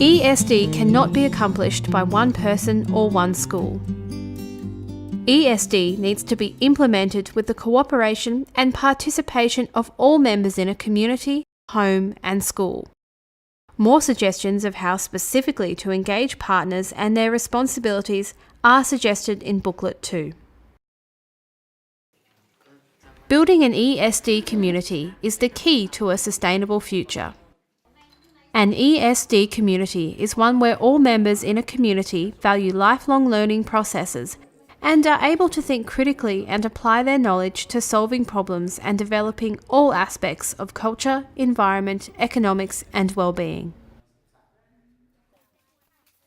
ESD cannot be accomplished by one person or one school. ESD needs to be implemented with the cooperation and participation of all members in a community, home and school. More suggestions of how specifically to engage partners and their responsibilities are suggested in Booklet 2. Building an ESD community is the key to a sustainable future. An ESD community is one where all members in a community value lifelong learning processes and are able to think critically and apply their knowledge to solving problems and developing all aspects of culture, environment, economics and well-being.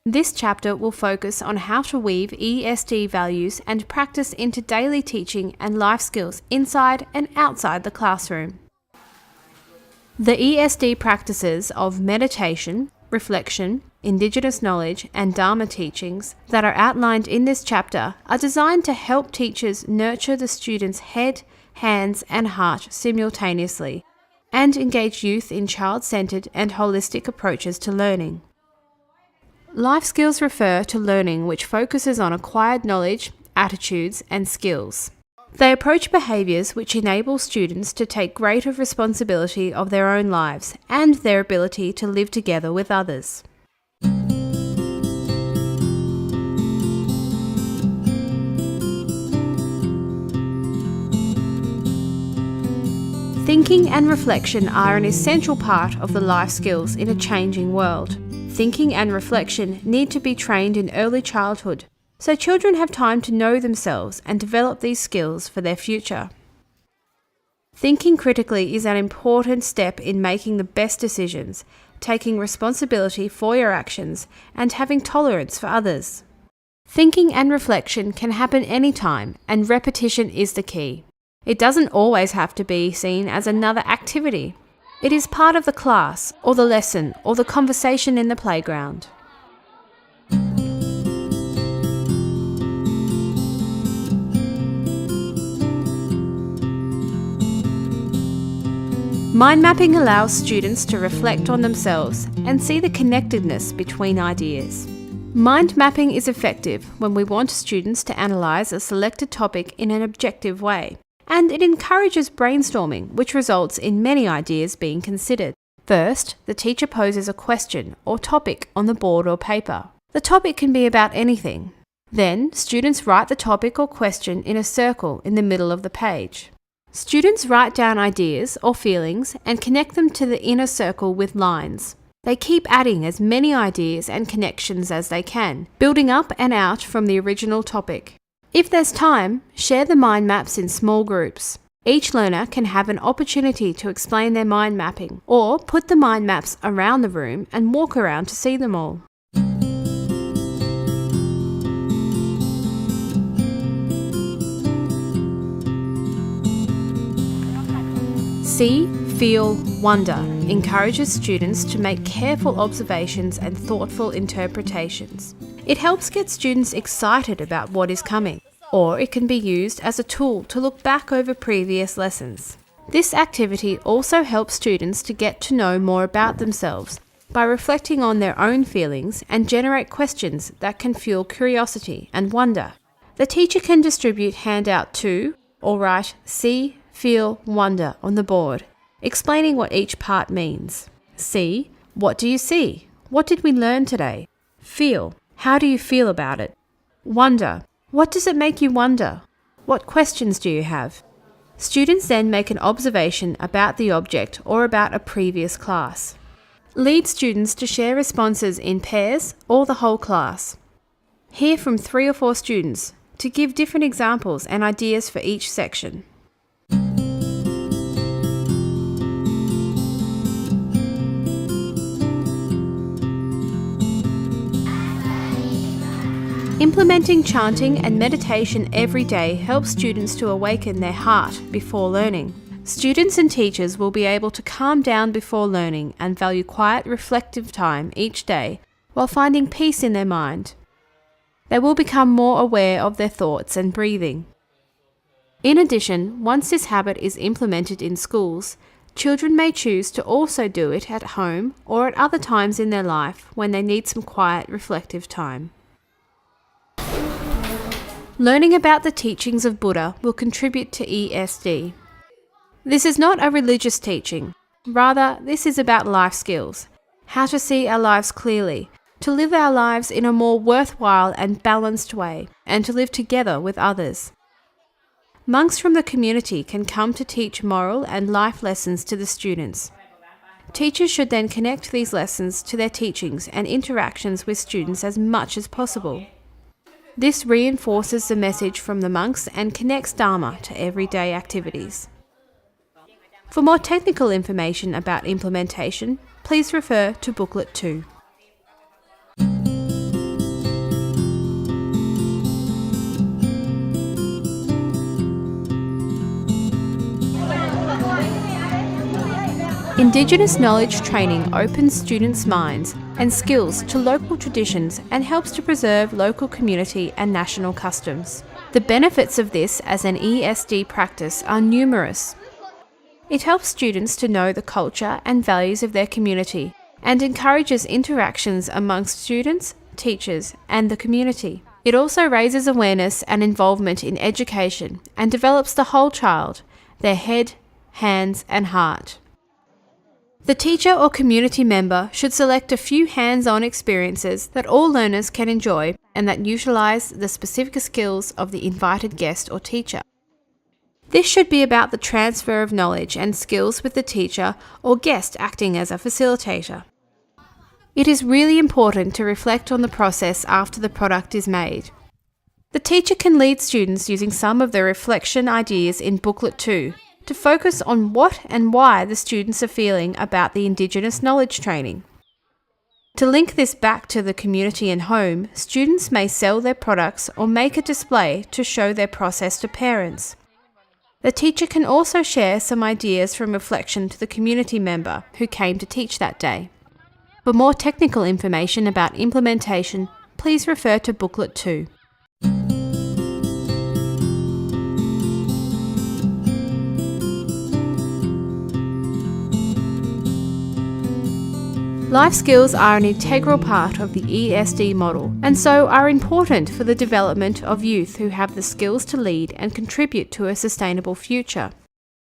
This chapter will focus on how to weave ESD values and practice into daily teaching and life skills inside and outside the classroom. The ESD practices of meditation, reflection, Indigenous knowledge and Dharma teachings that are outlined in this chapter are designed to help teachers nurture the students' head, hands and heart simultaneously and engage youth in child-centered and holistic approaches to learning. Life skills refer to learning which focuses on acquired knowledge, attitudes and skills. They approach behaviours which enable students to take greater responsibility of their own lives and their ability to live together with others. Thinking and reflection are an essential part of the life skills in a changing world. Thinking and reflection need to be trained in early childhood, so children have time to know themselves and develop these skills for their future. Thinking critically is an important step in making the best decisions, taking responsibility for your actions, and having tolerance for others. Thinking and reflection can happen anytime, and repetition is the key. It doesn't always have to be seen as another activity. It is part of the class, or the lesson, or the conversation in the playground. Mind mapping allows students to reflect on themselves and see the connectedness between ideas. Mind mapping is effective when we want students to analyse a selected topic in an objective way. And it encourages brainstorming, which results in many ideas being considered. First, the teacher poses a question or topic on the board or paper. The topic can be about anything. Then, students write the topic or question in a circle in the middle of the page. Students write down ideas or feelings and connect them to the inner circle with lines. They keep adding as many ideas and connections as they can, building up and out from the original topic. If there's time, share the mind maps in small groups. Each learner can have an opportunity to explain their mind mapping, or put the mind maps around the room and walk around to see them all. See, Feel, Wonder encourages students to make careful observations and thoughtful interpretations. It helps get students excited about what is coming, or it can be used as a tool to look back over previous lessons. This activity also helps students to get to know more about themselves by reflecting on their own feelings and generate questions that can fuel curiosity and wonder. The teacher can distribute handout 2 or write See, Feel, Wonder on the board, explaining what each part means. See, what do you see? What did we learn today? Feel, how do you feel about it? Wonder, what does it make you wonder? What questions do you have? Students then make an observation about the object or about a previous class. Lead students to share responses in pairs or the whole class. Hear from 3 or 4 students to give different examples and ideas for each section. Implementing chanting and meditation every day helps students to awaken their heart before learning. Students and teachers will be able to calm down before learning and value quiet, reflective time each day while finding peace in their mind. They will become more aware of their thoughts and breathing. In addition, once this habit is implemented in schools, Children may choose to also do it at home or at other times in their life when they need some quiet, reflective time. Learning about the teachings of Buddha will contribute to ESD. This is not a religious teaching. Rather, this is about life skills, how to see our lives clearly, to live our lives in a more worthwhile and balanced way, and to live together with others. Monks from the community can come to teach moral and life lessons to the students. Teachers should then connect these lessons to their teachings and interactions with students as much as possible. This reinforces the message from the monks and connects Dharma to everyday activities. For more technical information about implementation, please refer to Booklet 2. Indigenous knowledge training opens students' minds and skills to local traditions and helps to preserve local community and national customs. The benefits of this as an ESD practice are numerous. It helps students to know the culture and values of their community and encourages interactions amongst students, teachers, and the community. It also raises awareness and involvement in education and develops the whole child, their head, hands, and heart. The teacher or community member should select a few hands-on experiences that all learners can enjoy and that utilise the specific skills of the invited guest or teacher. This should be about the transfer of knowledge and skills with the teacher or guest acting as a facilitator. It is really important to reflect on the process after the product is made. The teacher can lead students using some of the reflection ideas in Booklet 2 to focus on what and why the students are feeling about the Indigenous knowledge training. To link this back to the community and home, students may sell their products or make a display to show their process to parents. The teacher can also share some ideas from reflection to the community member who came to teach that day. For more technical information about implementation, please refer to Booklet 2. Life skills are an integral part of the ESD model and so are important for the development of youth who have the skills to lead and contribute to a sustainable future.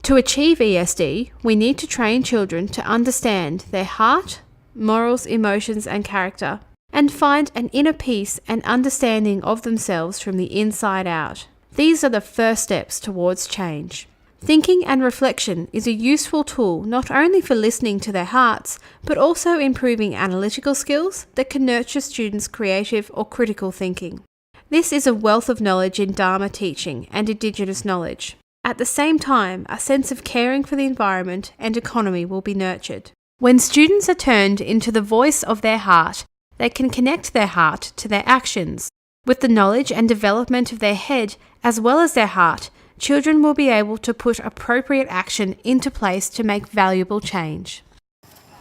To achieve ESD, we need to train children to understand their heart, morals, emotions and character, and find an inner peace and understanding of themselves from the inside out. These are the first steps towards change. Thinking and reflection is a useful tool not only for listening to their hearts, but also improving analytical skills that can nurture students' creative or critical thinking. This is a wealth of knowledge in Dharma teaching and Indigenous knowledge. At the same time, a sense of caring for the environment and economy will be nurtured. When students are turned into the voice of their heart, they can connect their heart to their actions. With the knowledge and development of their head as well as their heart, children will be able to put appropriate action into place to make valuable change.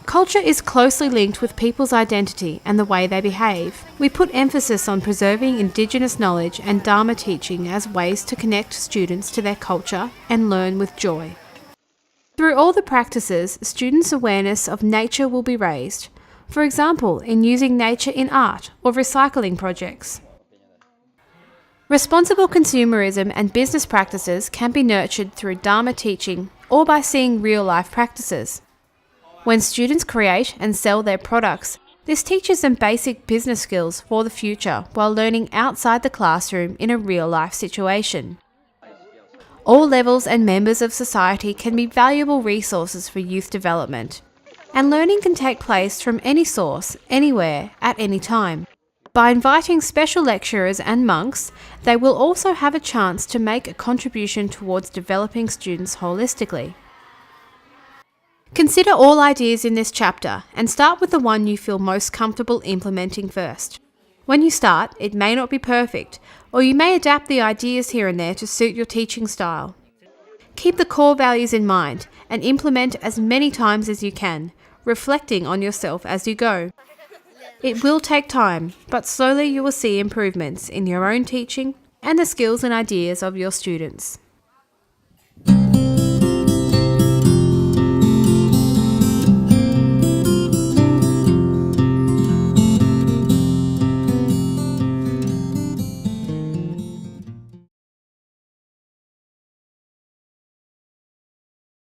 Culture is closely linked with people's identity and the way they behave. We put emphasis on preserving Indigenous knowledge and Dharma teaching as ways to connect students to their culture and learn with joy. Through all the practices, students' awareness of nature will be raised, for example, in using nature in art or recycling projects. Responsible consumerism and business practices can be nurtured through Dharma teaching or by seeing real-life practices. When students create and sell their products, this teaches them basic business skills for the future while learning outside the classroom in a real-life situation. All levels and members of society can be valuable resources for youth development, and learning can take place from any source, anywhere, at any time. By inviting special lecturers and monks, they will also have a chance to make a contribution towards developing students holistically. Consider all ideas in this chapter and start with the one you feel most comfortable implementing first. When you start, it may not be perfect, or you may adapt the ideas here and there to suit your teaching style. Keep the core values in mind and implement as many times as you can, reflecting on yourself as you go. It will take time, but slowly you will see improvements in your own teaching and the skills and ideas of your students.